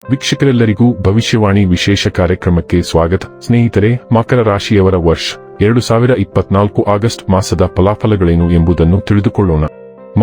ವೀಕ್ಷಕರೆಲ್ಲರಿಗೂ ಭವಿಷ್ಯವಾಣಿ ವಿಶೇಷ ಕಾರ್ಯಕ್ರಮಕ್ಕೆ ಸ್ವಾಗತ. ಸ್ನೇಹಿತರೆ, ಮಕರ ರಾಶಿಯವರ ವರ್ಷ 2024 ಆಗಸ್ಟ್ ಮಾಸದ ಫಲಾಫಲಗಳೇನು ಎಂಬುದನ್ನು ತಿಳಿದುಕೊಳ್ಳೋಣ.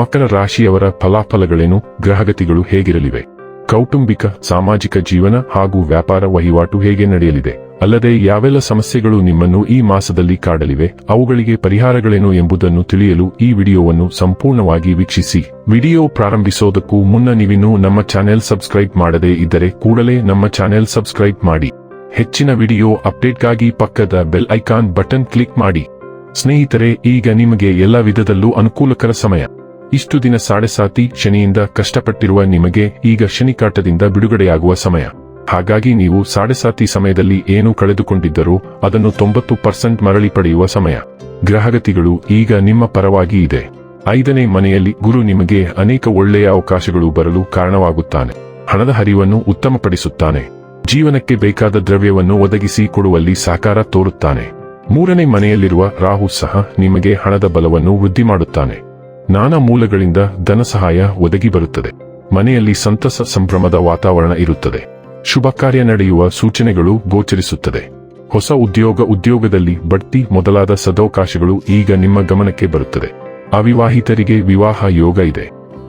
ಮಕರ ರಾಶಿಯವರ ಫಲಾಫಲಗಳೇನು? ಗ್ರಹಗತಿಗಳು ಹೇಗಿರಲಿವೆ? ಕೌಟುಂಬಿಕ, ಸಾಮಾಜಿಕ ಜೀವನ ಹಾಗೂ ವ್ಯಾಪಾರ ವಹಿವಾಟು ಹೇಗೆ ನಡೆಯಲಿದೆ? ಅಲ್ಲದೆ ಯಾವೆಲ್ಲ ಸಮಸ್ಯೆಗಳು ನಿಮ್ಮನ್ನು ಈ ಮಾಸದಲ್ಲಿ ಕಾಡಲಿವೆ, ಅವುಗಳಿಗೆ ಪರಿಹಾರಗಳೇನು ಎಂಬುದನ್ನು ತಿಳಿಯಲು ಈ ವಿಡಿಯೋವನ್ನು ಸಂಪೂರ್ಣವಾಗಿ ವೀಕ್ಷಿಸಿ. ವಿಡಿಯೋ ಪ್ರಾರಂಭಿಸೋದಕ್ಕೂ ಮುನ್ನ ನೀವಿನ್ನೂ ನಮ್ಮ ಚಾನೆಲ್ ಸಬ್ಸ್ಕ್ರೈಬ್ ಮಾಡದೇ ಇದ್ದರೆ ಕೂಡಲೇ ನಮ್ಮ ಚಾನೆಲ್ ಸಬ್ಸ್ಕ್ರೈಬ್ ಮಾಡಿ. ಹೆಚ್ಚಿನ ವಿಡಿಯೋ ಅಪ್ಡೇಟ್ಗಾಗಿ ಪಕ್ಕದ ಬೆಲ್ ಐಕಾನ್ ಬಟನ್ ಕ್ಲಿಕ್ ಮಾಡಿ. ಸ್ನೇಹಿತರೆ, ಈಗ ನಿಮಗೆ ಎಲ್ಲ ವಿಧದಲ್ಲೂ ಅನುಕೂಲಕರ ಸಮಯ. ಇಷ್ಟು ದಿನ ಸಾಡೆಸಾತಿ ಶನಿಯಿಂದ ಕಷ್ಟಪಟ್ಟಿರುವ ನಿಮಗೆ ಈಗ ಶನಿಕಾಟದಿಂದ ಬಿಡುಗಡೆಯಾಗುವ ಸಮಯ. ಹಾಗಾಗಿ ನೀವು ಸಾಡೆಸಾತಿ ಸಮಯದಲ್ಲಿ ಏನು ಕಳೆದುಕೊಂಡಿದ್ದರೂ ಅದನ್ನು 90% ಮರಳಿ ಪಡೆಯುವ ಸಮಯ. ಗ್ರಹಗತಿಗಳು ಈಗ ನಿಮ್ಮ ಪರವಾಗಿ ಇದೆ. 5ನೇ ಮನೆಯಲ್ಲಿ ಗುರು ನಿಮಗೆ ಅನೇಕ ಒಳ್ಳೆಯ ಅವಕಾಶಗಳು ಬರಲು ಕಾರಣವಾಗುತ್ತಾನೆ. ಹಣದ ಹರಿವನ್ನು ಉತ್ತಮಪಡಿಸುತ್ತಾನೆ. ಜೀವನಕ್ಕೆ ಬೇಕಾದ ದ್ರವ್ಯವನ್ನು ಒದಗಿಸಿ ಕೊಡುವಲ್ಲಿ ಸಹಕಾರ ತೋರುತ್ತಾನೆ. 3ನೇ ಮನೆಯಲ್ಲಿರುವ ರಾಹು ಸಹ ನಿಮಗೆ ಹಣದ ಬಲವನ್ನು ವೃದ್ಧಿ ಮಾಡುತ್ತಾನೆ. ನಾನಾ ಮೂಲಗಳಿಂದ ಧನ ಸಹಾಯ ಒದಗಿ ಬರುತ್ತದೆ. ಮನೆಯಲ್ಲಿ ಸಂತಸ ಸಂಭ್ರಮದ ವಾತಾವರಣ ಇರುತ್ತದೆ. ಶುಭ ಕಾರ್ಯ ನಡೆಯುವ ಸೂಚನೆಗಳು ಗೋಚರಿಸುತ್ತದೆ. ಹೊಸ ಉದ್ಯೋಗದಲ್ಲಿ ಬಡ್ತಿ ಮೊದಲಾದ ಸದವಕಾಶಗಳು ಈಗ ನಿಮ್ಮ ಗಮನಕ್ಕೆ ಬರುತ್ತದೆ. ಅವಿವಾಹಿತರಿಗೆ ವಿವಾಹ ಯೋಗ ಇದೆ.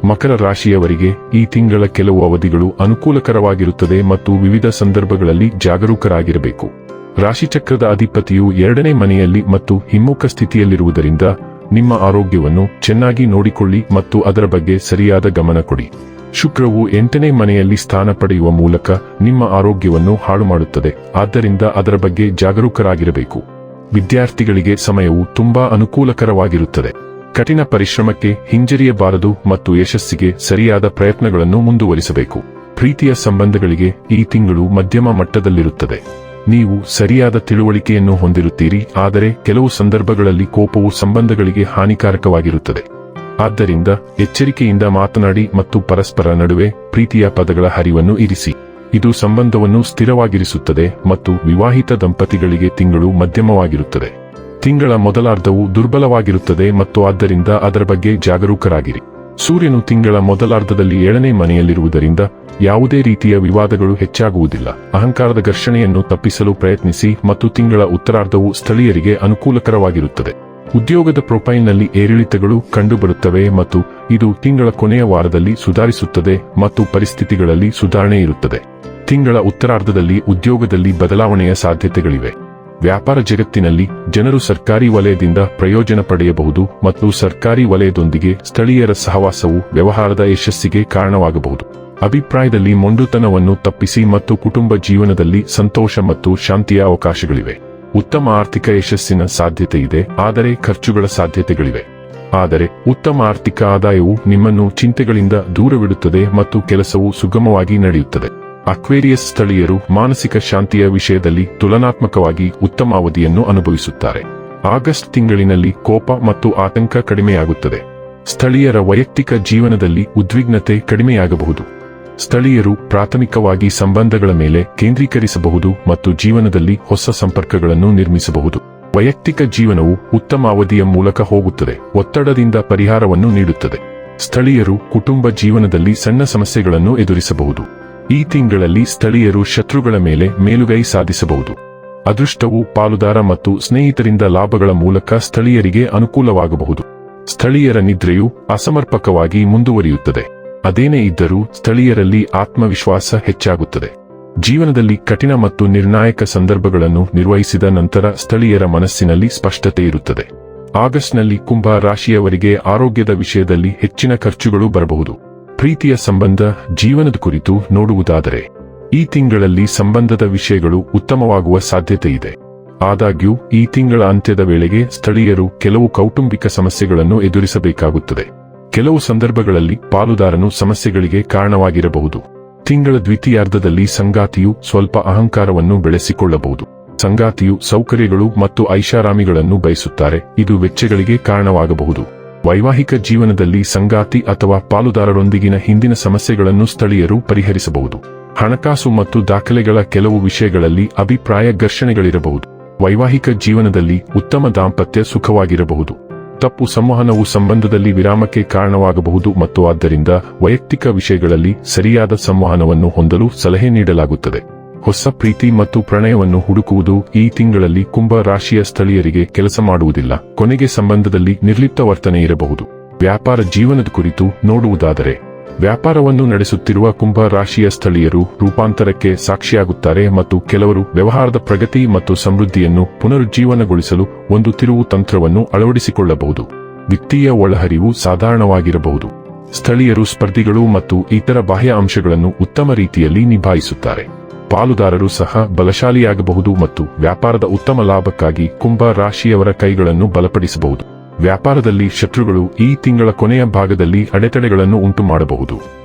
ಮಕರ ರಾಶಿಯವರಿಗೆ ಈ ತಿಂಗಳ ಕೆಲವು ಅವಧಿಗಳು ಅನುಕೂಲಕರವಾಗಿರುತ್ತದೆ ಮತ್ತು ವಿವಿಧ ಸಂದರ್ಭಗಳಲ್ಲಿ ಜಾಗರೂಕರಾಗಿರಬೇಕು. ರಾಶಿಚಕ್ರದ ಅಧಿಪತಿಯು 2ನೇ ಮನೆಯಲ್ಲಿ ಮತ್ತು ಹಿಮ್ಮುಖ ಸ್ಥಿತಿಯಲ್ಲಿರುವುದರಿಂದ ನಿಮ್ಮ ಆರೋಗ್ಯವನ್ನು ಚೆನ್ನಾಗಿ ನೋಡಿಕೊಳ್ಳಿ ಮತ್ತು ಅದರ ಬಗ್ಗೆ ಸರಿಯಾದ ಗಮನ ಕೊಡಿ. ಶುಕ್ರವು 8ನೇ ಮನೆಯಲ್ಲಿ ಸ್ಥಾನ ಪಡೆಯುವ ಮೂಲಕ ನಿಮ್ಮ ಆರೋಗ್ಯವನ್ನು ಹಾಳು ಮಾಡುತ್ತದೆ. ಆದ್ದರಿಂದ ಅದರ ಬಗ್ಗೆ ಜಾಗರೂಕರಾಗಿರಬೇಕು. ವಿದ್ಯಾರ್ಥಿಗಳಿಗೆ ಸಮಯವು ತುಂಬಾ ಅನುಕೂಲಕರವಾಗಿರುತ್ತದೆ. ಕಠಿಣ ಪರಿಶ್ರಮಕ್ಕೆ ಹಿಂಜರಿಯಬಾರದು ಮತ್ತು ಯಶಸ್ಸಿಗೆ ಸರಿಯಾದ ಪ್ರಯತ್ನಗಳನ್ನು ಮುಂದುವರಿಸಬೇಕು. ಪ್ರೀತಿಯ ಸಂಬಂಧಗಳಿಗೆ ಈ ತಿಂಗಳು ಮಧ್ಯಮ ಮಟ್ಟದಲ್ಲಿರುತ್ತದೆ. ನೀವು ಸರಿಯಾದ ತಿಳುವಳಿಕೆಯನ್ನು ಹೊಂದಿರುತ್ತೀರಿ, ಆದರೆ ಕೆಲವು ಸಂದರ್ಭಗಳಲ್ಲಿ ಕೋಪವು ಸಂಬಂಧಗಳಿಗೆ ಹಾನಿಕಾರಕವಾಗಿರುತ್ತದೆ. ಆದ್ದರಿಂದ ಎಚ್ಚರಿಕೆಯಿಂದ ಮಾತನಾಡಿ ಮತ್ತು ಪರಸ್ಪರ ನಡುವೆ ಪ್ರೀತಿಯ ಪದಗಳ ಹರಿವನ್ನು ಇರಿಸಿ. ಇದು ಸಂಬಂಧವನ್ನು ಸ್ಥಿರವಾಗಿರಿಸುತ್ತದೆ ಮತ್ತು ವಿವಾಹಿತ ದಂಪತಿಗಳಿಗೆ ತಿಂಗಳು ಮಧ್ಯಮವಾಗಿರುತ್ತದೆ. ತಿಂಗಳ ಮೊದಲಾರ್ಧವು ದುರ್ಬಲವಾಗಿರುತ್ತದೆ ಮತ್ತು ಆದ್ದರಿಂದ ಅದರ ಬಗ್ಗೆ ಜಾಗರೂಕರಾಗಿರಿ. ಸೂರ್ಯನು ತಿಂಗಳ ಮೊದಲಾರ್ಧದಲ್ಲಿ 7ನೇ ಮನೆಯಲ್ಲಿರುವುದರಿಂದ ಯಾವುದೇ ರೀತಿಯ ವಿವಾದಗಳು ಹೆಚ್ಚಾಗುವುದಿಲ್ಲ. ಅಹಂಕಾರದ ಘರ್ಷಣೆಯನ್ನು ತಪ್ಪಿಸಲು ಪ್ರಯತ್ನಿಸಿ ಮತ್ತು ತಿಂಗಳ ಉತ್ತರಾರ್ಧವು ಸ್ಥಳೀಯರಿಗೆ ಅನುಕೂಲಕರವಾಗಿರುತ್ತದೆ. ಉದ್ಯೋಗದ ಪ್ರೊಫೈಲ್ನಲ್ಲಿ ಏರಿಳಿತಗಳು ಕಂಡುಬರುತ್ತವೆ ಮತ್ತು ಇದು ತಿಂಗಳ ಕೊನೆಯ ವಾರದಲ್ಲಿ ಸುಧಾರಿಸುತ್ತದೆ ಮತ್ತು ಪರಿಸ್ಥಿತಿಗಳಲ್ಲಿ ಸುಧಾರಣೆ ಇರುತ್ತದೆ. ತಿಂಗಳ ಉತ್ತರಾರ್ಧದಲ್ಲಿ ಉದ್ಯೋಗದಲ್ಲಿ ಬದಲಾವಣೆಯ ಸಾಧ್ಯತೆಗಳಿವೆ. ವ್ಯಾಪಾರ ಜಗತ್ತಿನಲ್ಲಿ ಜನರು ಸರ್ಕಾರಿ ವಲಯದಿಂದ ಪ್ರಯೋಜನ ಪಡೆಯಬಹುದು ಮತ್ತು ಸರ್ಕಾರಿ ವಲಯದೊಂದಿಗೆ ಸ್ಥಳೀಯರ ಸಹವಾಸವು ವ್ಯವಹಾರದ ಯಶಸ್ಸಿಗೆ ಕಾರಣವಾಗಬಹುದು. ಅಭಿಪ್ರಾಯದಲ್ಲಿ ಮೊಂಡುತನವನ್ನು ತಪ್ಪಿಸಿ ಮತ್ತು ಕುಟುಂಬ ಜೀವನದಲ್ಲಿ ಸಂತೋಷ ಮತ್ತು ಶಾಂತಿಯ ಅವಕಾಶಗಳಿವೆ. ಉತ್ತಮ ಆರ್ಥಿಕ ಯಶಸ್ಸಿನ ಸಾಧ್ಯತೆ ಇದೆ, ಆದರೆ ಖರ್ಚುಗಳ ಸಾಧ್ಯತೆಗಳಿವೆ. ಆದರೆ ಉತ್ತಮ ಆರ್ಥಿಕ ಆದಾಯವು ನಿಮ್ಮನ್ನು ಚಿಂತೆಗಳಿಂದ ದೂರವಿಡುತ್ತದೆ ಮತ್ತು ಕೆಲಸವು ಸುಗಮವಾಗಿ ನಡೆಯುತ್ತದೆ. ಅಕ್ವೇರಿಯಸ್ ಸ್ಥಳೀಯರು ಮಾನಸಿಕ ಶಾಂತಿಯ ವಿಷಯದಲ್ಲಿ ತುಲನಾತ್ಮಕವಾಗಿ ಉತ್ತಮ ಅವಧಿಯನ್ನು ಅನುಭವಿಸುತ್ತಾರೆ. ಆಗಸ್ಟ್ ತಿಂಗಳಿನಲ್ಲಿ ಕೋಪ ಮತ್ತು ಆತಂಕ ಕಡಿಮೆಯಾಗುತ್ತದೆ. ಸ್ಥಳೀಯರ ವೈಯಕ್ತಿಕ ಜೀವನದಲ್ಲಿ ಉದ್ವಿಗ್ನತೆ ಕಡಿಮೆಯಾಗಬಹುದು. ಸ್ಥಳೀಯರು ಪ್ರಾಥಮಿಕವಾಗಿ ಸಂಬಂಧಗಳ ಮೇಲೆ ಕೇಂದ್ರೀಕರಿಸಬಹುದು ಮತ್ತು ಜೀವನದಲ್ಲಿ ಹೊಸ ಸಂಪರ್ಕಗಳನ್ನು ನಿರ್ಮಿಸಬಹುದು. ವೈಯಕ್ತಿಕ ಜೀವನವು ಉತ್ತಮ ಅವಧಿಯ ಮೂಲಕ ಹೋಗುತ್ತದೆ, ಒತ್ತಡದಿಂದ ಪರಿಹಾರವನ್ನು ನೀಡುತ್ತದೆ. ಸ್ಥಳೀಯರು ಕುಟುಂಬ ಜೀವನದಲ್ಲಿ ಸಣ್ಣ ಸಮಸ್ಯೆಗಳನ್ನು ಎದುರಿಸಬಹುದು. ಈ ತಿಂಗಳಲ್ಲಿ ಸ್ಥಳೀಯರು ಶತ್ರುಗಳ ಮೇಲೆ ಮೇಲುಗೈ ಸಾಧಿಸಬಹುದು. ಅದೃಷ್ಟವು ಪಾಲುದಾರ ಮತ್ತು ಸ್ನೇಹಿತರಿಂದ ಲಾಭಗಳ ಮೂಲಕ ಸ್ಥಳೀಯರಿಗೆ ಅನುಕೂಲವಾಗಬಹುದು. ಸ್ಥಳೀಯರ ನಿದ್ರೆಯು ಅಸಮರ್ಪಕವಾಗಿ ಮುಂದುವರಿಯುತ್ತದೆ. ಅದೇನೇ ಇದ್ದರೂ ಸ್ಥಳೀಯರಲ್ಲಿ ಆತ್ಮವಿಶ್ವಾಸ ಹೆಚ್ಚಾಗುತ್ತದೆ. ಜೀವನದಲ್ಲಿ ಕಠಿಣ ಮತ್ತು ನಿರ್ಣಾಯಕ ಸಂದರ್ಭಗಳನ್ನು ನಿರ್ವಹಿಸಿದ ನಂತರ ಸ್ಥಳೀಯರ ಮನಸ್ಸಿನಲ್ಲಿ ಸ್ಪಷ್ಟತೆ ಇರುತ್ತದೆ. ಆಗಸ್ಟ್ನಲ್ಲಿ ಕುಂಭ ರಾಶಿಯವರಿಗೆ ಆರೋಗ್ಯದ ವಿಷಯದಲ್ಲಿ ಹೆಚ್ಚಿನ ಖರ್ಚುಗಳು ಬರಬಹುದು. ಪ್ರೀತಿಯ ಸಂಬಂಧ ಜೀವನದ ಕುರಿತು ನೋಡುವುದಾದರೆ ಈ ತಿಂಗಳಲ್ಲಿ ಸಂಬಂಧದ ವಿಷಯಗಳು ಉತ್ತಮವಾಗುವ ಸಾಧ್ಯತೆ ಇದೆ. ಆದಾಗ್ಯೂ ಈ ತಿಂಗಳ ಅಂತ್ಯದ ವೇಳೆಗೆ ಸ್ಥಳೀಯರು ಕೆಲವು ಕೌಟುಂಬಿಕ ಸಮಸ್ಯೆಗಳನ್ನು ಎದುರಿಸಬೇಕಾಗುತ್ತದೆ. ಕೆಲವು ಸಂದರ್ಭಗಳಲ್ಲಿ ಪಾಲುದಾರನು ಸಮಸ್ಯೆಗಳಿಗೆ ಕಾರಣವಾಗಿರಬಹುದು. ತಿಂಗಳ ದ್ವಿತೀಯಾರ್ಧದಲ್ಲಿ ಸಂಗಾತಿಯು ಸ್ವಲ್ಪ ಅಹಂಕಾರವನ್ನು ಬೆಳೆಸಿಕೊಳ್ಳಬಹುದು. ಸಂಗಾತಿಯು ಸೌಕರ್ಯಗಳು ಮತ್ತು ಐಷಾರಾಮಿಗಳನ್ನು ಬಯಸುತ್ತಾರೆ, ಇದು ವೆಚ್ಚಗಳಿಗೆ ಕಾರಣವಾಗಬಹುದು. ವೈವಾಹಿಕ ಜೀವನದಲ್ಲಿ ಸಂಗಾತಿ ಅಥವಾ ಪಾಲುದಾರರೊಂದಿಗಿನ ಹಿಂದಿನ ಸಮಸ್ಯೆಗಳನ್ನು ಸ್ಥಳೀಯರು ಪರಿಹರಿಸಬಹುದು. ಹಣಕಾಸು ಮತ್ತು ದಾಖಲೆಗಳ ಕೆಲವು ವಿಷಯಗಳಲ್ಲಿ ಅಭಿಪ್ರಾಯ ಘರ್ಷಣೆಗಳಿರಬಹುದು. ವೈವಾಹಿಕ ಜೀವನದಲ್ಲಿ ಉತ್ತಮ ದಾಂಪತ್ಯ ಸುಖವಾಗಿರಬಹುದು. ತಪ್ಪು ಸಂವಹನವು ಸಂಬಂಧದಲ್ಲಿ ವಿರಾಮಕ್ಕೆ ಕಾರಣವಾಗಬಹುದು ಮತ್ತು ಆದ್ದರಿಂದ ವೈಯಕ್ತಿಕ ವಿಷಯಗಳಲ್ಲಿ ಸರಿಯಾದ ಸಂವಹನವನ್ನು ಹೊಂದಲು ಸಲಹೆ ನೀಡಲಾಗುತ್ತದೆ. ಹೊಸ ಪ್ರೀತಿ ಮತ್ತು ಪ್ರಣಯವನ್ನು ಹುಡುಕುವುದು ಈ ತಿಂಗಳಲ್ಲಿ ಕುಂಭ ರಾಶಿಯ ಸ್ಥಳೀಯರಿಗೆ ಕೆಲಸ ಮಾಡುವುದಿಲ್ಲ. ಕೊನೆಗೆ ಸಂಬಂಧದಲ್ಲಿ ನಿರ್ಲಿಪ್ತ ವರ್ತನೆ ಇರಬಹುದು. ವ್ಯಾಪಾರ ಜೀವನದ ಕುರಿತು ನೋಡುವುದಾದರೆ, ವ್ಯಾಪಾರವನ್ನು ನಡೆಸುತ್ತಿರುವ ಕುಂಭ ರಾಶಿಯ ಸ್ಥಳೀಯರು ರೂಪಾಂತರಕ್ಕೆ ಸಾಕ್ಷಿಯಾಗುತ್ತಾರೆ ಮತ್ತು ಕೆಲವರು ವ್ಯವಹಾರದ ಪ್ರಗತಿ ಮತ್ತು ಸಮೃದ್ಧಿಯನ್ನು ಪುನರುಜ್ಜೀವನಗೊಳಿಸಲು ಒಂದು ತಿರುವು ತಂತ್ರವನ್ನು ಅಳವಡಿಸಿಕೊಳ್ಳಬಹುದು. ವಿತ್ತೀಯ ಒಳಹರಿವು ಸಾಧಾರಣವಾಗಿರಬಹುದು. ಸ್ಥಳೀಯರು ಸ್ಪರ್ಧಿಗಳು ಮತ್ತು ಇತರ ಬಾಹ್ಯ ಅಂಶಗಳನ್ನು ಉತ್ತಮ ರೀತಿಯಲ್ಲಿ ನಿಭಾಯಿಸುತ್ತಾರೆ. ಪಾಲುದಾರರು ಸಹ ಬಲಶಾಲಿಯಾಗಬಹುದು ಮತ್ತು ವ್ಯಾಪಾರದ ಉತ್ತಮ ಲಾಭಕ್ಕಾಗಿ ಕುಂಭ ರಾಶಿಯವರ ಕೈಗಳನ್ನು ಬಲಪಡಿಸಬಹುದು. ವ್ಯಾಪಾರದಲ್ಲಿ ಶತ್ರುಗಳು ಈ ತಿಂಗಳ ಕೊನೆಯ ಭಾಗದಲ್ಲಿ ಅಡೆತಡೆಗಳನ್ನು ಉಂಟುಮಾಡಬಹುದು.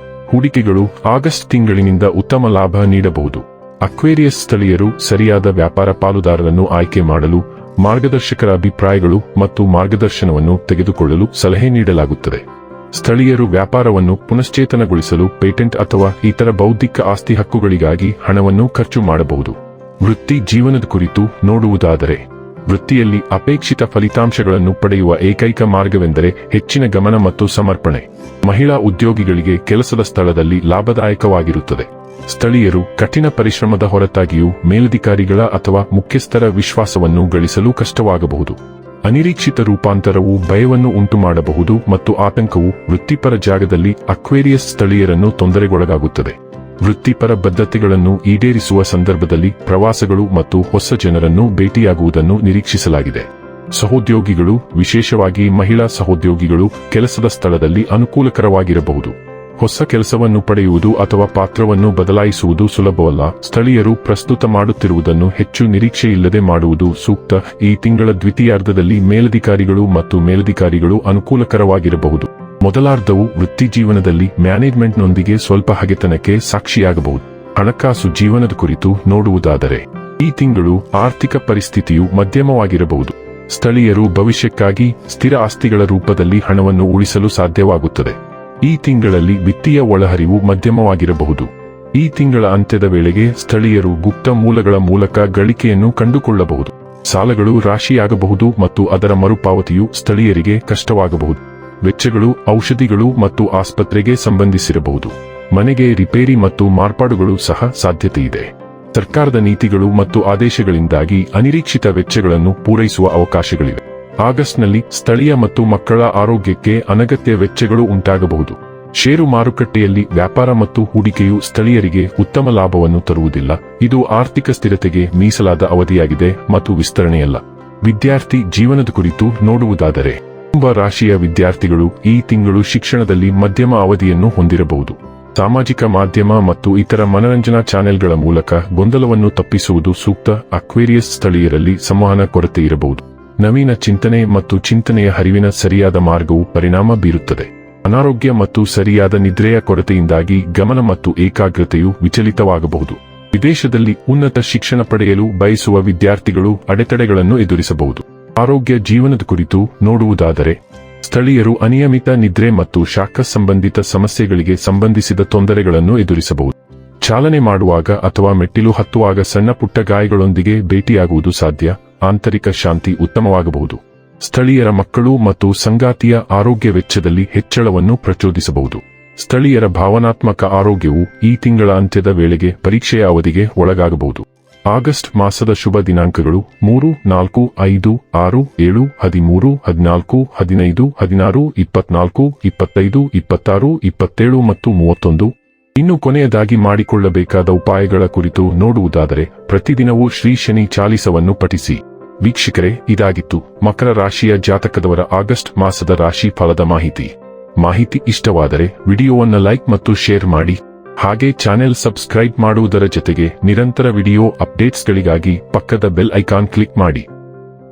ಹೂಡಿಕೆಗಳು ಆಗಸ್ಟ್ ತಿಂಗಳಿನಿಂದ ಉತ್ತಮ ಲಾಭ ನೀಡಬಹುದು. ಅಕ್ವೇರಿಯಸ್ ಸ್ಥಳೀಯರು ಸರಿಯಾದ ವ್ಯಾಪಾರ ಪಾಲುದಾರರನ್ನು ಆಯ್ಕೆ ಮಾಡಲು ಮಾರ್ಗದರ್ಶಕರ ಅಭಿಪ್ರಾಯಗಳು ಮತ್ತು ಮಾರ್ಗದರ್ಶನವನ್ನು ತೆಗೆದುಕೊಳ್ಳಲು ಸಲಹೆ ನೀಡಲಾಗುತ್ತದೆ. ಸ್ಥಳೀಯರು ವ್ಯಾಪಾರವನ್ನು ಪುನಶ್ಚೇತನಗೊಳಿಸಲು ಪೇಟೆಂಟ್ ಅಥವಾ ಇತರ ಬೌದ್ಧಿಕ ಆಸ್ತಿ ಹಕ್ಕುಗಳಿಗಾಗಿ ಹಣವನ್ನು ಖರ್ಚು ಮಾಡಬಹುದು. ವೃತ್ತಿ ಜೀವನದ ಕುರಿತು ನೋಡುವುದಾದರೆ, ವೃತ್ತಿಯಲ್ಲಿ ಅಪೇಕ್ಷಿತ ಫಲಿತಾಂಶಗಳನ್ನು ಪಡೆಯುವ ಏಕೈಕ ಮಾರ್ಗವೆಂದರೆ ಹೆಚ್ಚಿನ ಗಮನ ಮತ್ತು ಸಮರ್ಪಣೆ. ಮಹಿಳಾ ಉದ್ಯೋಗಿಗಳಿಗೆ ಕೆಲಸದ ಸ್ಥಳದಲ್ಲಿ ಲಾಭದಾಯಕವಾಗಿರುತ್ತದೆ. ಸ್ಥಳೀಯರು ಕಠಿಣ ಪರಿಶ್ರಮದ ಹೊರತಾಗಿಯೂ ಮೇಲಧಿಕಾರಿಗಳ ಅಥವಾ ಮುಖ್ಯಸ್ಥರ ವಿಶ್ವಾಸವನ್ನು ಗಳಿಸಲು ಕಷ್ಟವಾಗಬಹುದು. ಅನಿರೀಕ್ಷಿತ ರೂಪಾಂತರವು ಭಯವನ್ನು ಉಂಟುಮಾಡಬಹುದು ಮತ್ತು ಆತಂಕವು ವೃತ್ತಿಪರ ಜಾಗದಲ್ಲಿ ಅಕ್ವೇರಿಯಸ್ ಸ್ಥಳೀಯರನ್ನು ತೊಂದರೆಗೊಳಗಾಗುತ್ತದೆ. ವೃತ್ತಿಪರ ಬದ್ಧತೆಗಳನ್ನು ಈಡೇರಿಸುವ ಸಂದರ್ಭದಲ್ಲಿ ಪ್ರವಾಸಗಳು ಮತ್ತು ಹೊಸ ಜನರನ್ನು ಭೇಟಿಯಾಗುವುದನ್ನು ನಿರೀಕ್ಷಿಸಲಾಗಿದೆ. ಸಹೋದ್ಯೋಗಿಗಳು, ವಿಶೇಷವಾಗಿ ಮಹಿಳಾ ಸಹೋದ್ಯೋಗಿಗಳು, ಕೆಲಸದ ಸ್ಥಳದಲ್ಲಿ ಅನುಕೂಲಕರವಾಗಿರಬಹುದು. ಹೊಸ ಕೆಲಸವನ್ನು ಪಡೆಯುವುದು ಅಥವಾ ಪಾತ್ರವನ್ನು ಬದಲಾಯಿಸುವುದು ಸುಲಭವಲ್ಲ. ಸ್ಥಳೀಯರು ಪ್ರಸ್ತುತ ಮಾಡುತ್ತಿರುವುದನ್ನು ಹೆಚ್ಚು ನಿರೀಕ್ಷೆಯಿಲ್ಲದೆ ಮಾಡುವುದು ಸೂಕ್ತ. ಈ ತಿಂಗಳ ದ್ವಿತೀಯಾರ್ಧದಲ್ಲಿ ಮೇಲಧಿಕಾರಿಗಳು ಮತ್ತು ಮೇಲಧಿಕಾರಿಗಳು ಅನುಕೂಲಕರವಾಗಿರಬಹುದು. ಮೊದಲಾರ್ಧವು ವೃತ್ತಿಜೀವನದಲ್ಲಿ ಮ್ಯಾನೇಜ್ಮೆಂಟ್ನೊಂದಿಗೆ ಸ್ವಲ್ಪ ಹಗೆತನಕ್ಕೆ ಸಾಕ್ಷಿಯಾಗಬಹುದು. ಹಣಕಾಸು ಜೀವನದ ಕುರಿತು ನೋಡುವುದಾದರೆ, ಈ ತಿಂಗಳು ಆರ್ಥಿಕ ಪರಿಸ್ಥಿತಿಯು ಮಧ್ಯಮವಾಗಿರಬಹುದು. ಸ್ಥಳೀಯರು ಭವಿಷ್ಯಕ್ಕಾಗಿ ಸ್ಥಿರ ಆಸ್ತಿಗಳ ರೂಪದಲ್ಲಿ ಹಣವನ್ನು ಉಳಿಸಲು ಸಾಧ್ಯವಾಗುತ್ತದೆ. ಈ ತಿಂಗಳಲ್ಲಿ ವಿತ್ತೀಯ ಒಳಹರಿವು ಮಧ್ಯಮವಾಗಿರಬಹುದು. ಈ ತಿಂಗಳ ಅಂತ್ಯದ ವೇಳೆಗೆ ಸ್ಥಳೀಯರು ಗುಪ್ತ ಮೂಲಗಳ ಮೂಲಕ ಗಳಿಕೆಯನ್ನು ಕಂಡುಕೊಳ್ಳಬಹುದು. ಸಾಲಗಳು ರಾಶಿಯಾಗಬಹುದು ಮತ್ತು ಅದರ ಮರುಪಾವತಿಯು ಸ್ಥಳೀಯರಿಗೆ ಕಷ್ಟವಾಗಬಹುದು. ವೆಚ್ಚಗಳು ಔಷಧಿಗಳು ಮತ್ತು ಆಸ್ಪತ್ರೆಗೆ ಸಂಬಂಧಿಸಿರಬಹುದು. ಮನೆಗೆ ರಿಪೇರಿ ಮತ್ತು ಮಾರ್ಪಾಡುಗಳು ಸಹ ಸಾಧ್ಯತೆಯಿದೆ. ಸರ್ಕಾರದ ನೀತಿಗಳು ಮತ್ತು ಆದೇಶಗಳಿಂದಾಗಿ ಅನಿರೀಕ್ಷಿತ ವೆಚ್ಚಗಳನ್ನು ಪೂರೈಸುವ ಅವಕಾಶಗಳಿವೆ. ಆಗಸ್ಟ್ನಲ್ಲಿ ಸ್ಥಳೀಯ ಮತ್ತು ಮಕ್ಕಳ ಆರೋಗ್ಯಕ್ಕೆ ಅನಗತ್ಯ ವೆಚ್ಚಗಳು ಉಂಟಾಗಬಹುದು. ಷೇರು ಮಾರುಕಟ್ಟೆಯಲ್ಲಿ ವ್ಯಾಪಾರ ಮತ್ತು ಹೂಡಿಕೆಯು ಸ್ಥಳೀಯರಿಗೆ ಉತ್ತಮ ಲಾಭವನ್ನು ತರುವುದಿಲ್ಲ. ಇದು ಆರ್ಥಿಕ ಸ್ಥಿರತೆಗೆ ಮೀಸಲಾದ ಅವಧಿಯಾಗಿದೆ ಮತ್ತು ವಿಸ್ತರಣೆಯಲ್ಲ. ವಿದ್ಯಾರ್ಥಿ ಜೀವನದ ಕುರಿತು ನೋಡುವುದಾದರೆ, ಕುಂಭ ರಾಶಿಯ ವಿದ್ಯಾರ್ಥಿಗಳು ಈ ತಿಂಗಳು ಶಿಕ್ಷಣದಲ್ಲಿ ಮಧ್ಯಮ ಅವಧಿಯನ್ನು ಹೊಂದಿರಬಹುದು. ಸಾಮಾಜಿಕ ಮಾಧ್ಯಮ ಮತ್ತು ಇತರ ಮನರಂಜನಾ ಚಾನೆಲ್ಗಳ ಮೂಲಕ ಗೊಂದಲವನ್ನು ತಪ್ಪಿಸುವುದು ಸೂಕ್ತ. ಅಕ್ವೇರಿಯಸ್ ಸ್ಥಳೀಯರಲ್ಲಿ ಸಂವಹನ ಕೊರತೆ ಇರಬಹುದು. ನವೀನ ಚಿಂತನೆ ಮತ್ತು ಚಿಂತನೆಯ ಹರಿವಿನ ಸರಿಯಾದ ಮಾರ್ಗವು ಪರಿಣಾಮ ಬೀರುತ್ತದೆ. ಅನಾರೋಗ್ಯ ಮತ್ತು ಸರಿಯಾದ ನಿದ್ರೆಯ ಕೊರತೆಯಿಂದಾಗಿ ಗಮನ ಮತ್ತು ಏಕಾಗ್ರತೆಯು ವಿಚಲಿತವಾಗಬಹುದು. ವಿದೇಶದಲ್ಲಿ ಉನ್ನತ ಶಿಕ್ಷಣ ಪಡೆಯಲು ಬಯಸುವ ವಿದ್ಯಾರ್ಥಿಗಳು ಅಡೆತಡೆಗಳನ್ನು ಎದುರಿಸಬಹುದು. ಆರೋಗ್ಯ ಜೀವನದ ಕುರಿತು ನೋಡುವುದಾದರೆ, ಸ್ಥಳೀಯರು ಅನಿಯಮಿತ ನಿದ್ರೆ ಮತ್ತು ಶಾಖ ಸಂಬಂಧಿತ ಸಮಸ್ಯೆಗಳಿಗೆ ಸಂಬಂಧಿಸಿದ ತೊಂದರೆಗಳನ್ನು ಎದುರಿಸಬಹುದು. ಚಾಲನೆ ಮಾಡುವಾಗ ಅಥವಾ ಮೆಟ್ಟಿಲು ಹತ್ತುವಾಗ ಸಣ್ಣ ಪುಟ್ಟ ಗಾಯಗಳೊಂದಿಗೆ ಭೇಟಿಯಾಗುವುದು ಸಾಧ್ಯ. ಆಂತರಿಕ ಶಾಂತಿ ಉತ್ತಮವಾಗಬಹುದು. ಸ್ಥಳೀಯರ ಮಕ್ಕಳು ಮತ್ತು ಸಂಗಾತಿಯ ಆರೋಗ್ಯ ವೆಚ್ಚದಲ್ಲಿ ಹೆಚ್ಚಳವನ್ನು ಪ್ರಚೋದಿಸಬಹುದು. ಸ್ಥಳೀಯರ ಭಾವನಾತ್ಮಕ ಆರೋಗ್ಯವು ಈ ತಿಂಗಳ ಅಂತ್ಯದ ವೇಳೆಗೆ ಪರೀಕ್ಷೆಯ ಅವಧಿಗೆ ಒಳಗಾಗಬಹುದು. ಆಗಸ್ಟ್ ಮಾಸದ ಶುಭ ದಿನಾಂಕಗಳು 3, 4, 5, 6, 7, 13, 14, 15, 16, 24, 25, 26, 27 ಮತ್ತು 31. ಇನ್ನು ಕೊನೆಯದಾಗಿ ಮಾಡಿಕೊಳ್ಳಬೇಕಾದ ಉಪಾಯಗಳ ಕುರಿತು ನೋಡುವುದಾದರೆ, ಪ್ರತಿದಿನವೂ ಶ್ರೀ ಶನಿ ಚಾಲಿಸವನ್ನು ಪಠಿಸಿ. ವೀಕ್ಷಕರೇ, ಇದಾಗಿತ್ತು ಮಕರ ರಾಶಿಯ ಜಾತಕದವರ ಆಗಸ್ಟ್ ಮಾಸದ ರಾಶಿ ಫಲದ ಮಾಹಿತಿ ಇಷ್ಟವಾದರೆ ವಿಡಿಯೋವನ್ನು ಲೈಕ್ ಮತ್ತು ಶೇರ್ ಮಾಡಿ. ಹಾಗೆ ಚಾನೆಲ್ ಸಬ್ಸ್ಕ್ರೈಬ್ ಮಾಡುವುದರ ಜೊತೆಗೆ ನಿರಂತರ ವಿಡಿಯೋ ಅಪ್ಡೇಟ್ಸ್ಗಳಿಗಾಗಿ ಪಕ್ಕದ ಬೆಲ್ ಐಕಾನ್ ಕ್ಲಿಕ್ ಮಾಡಿ.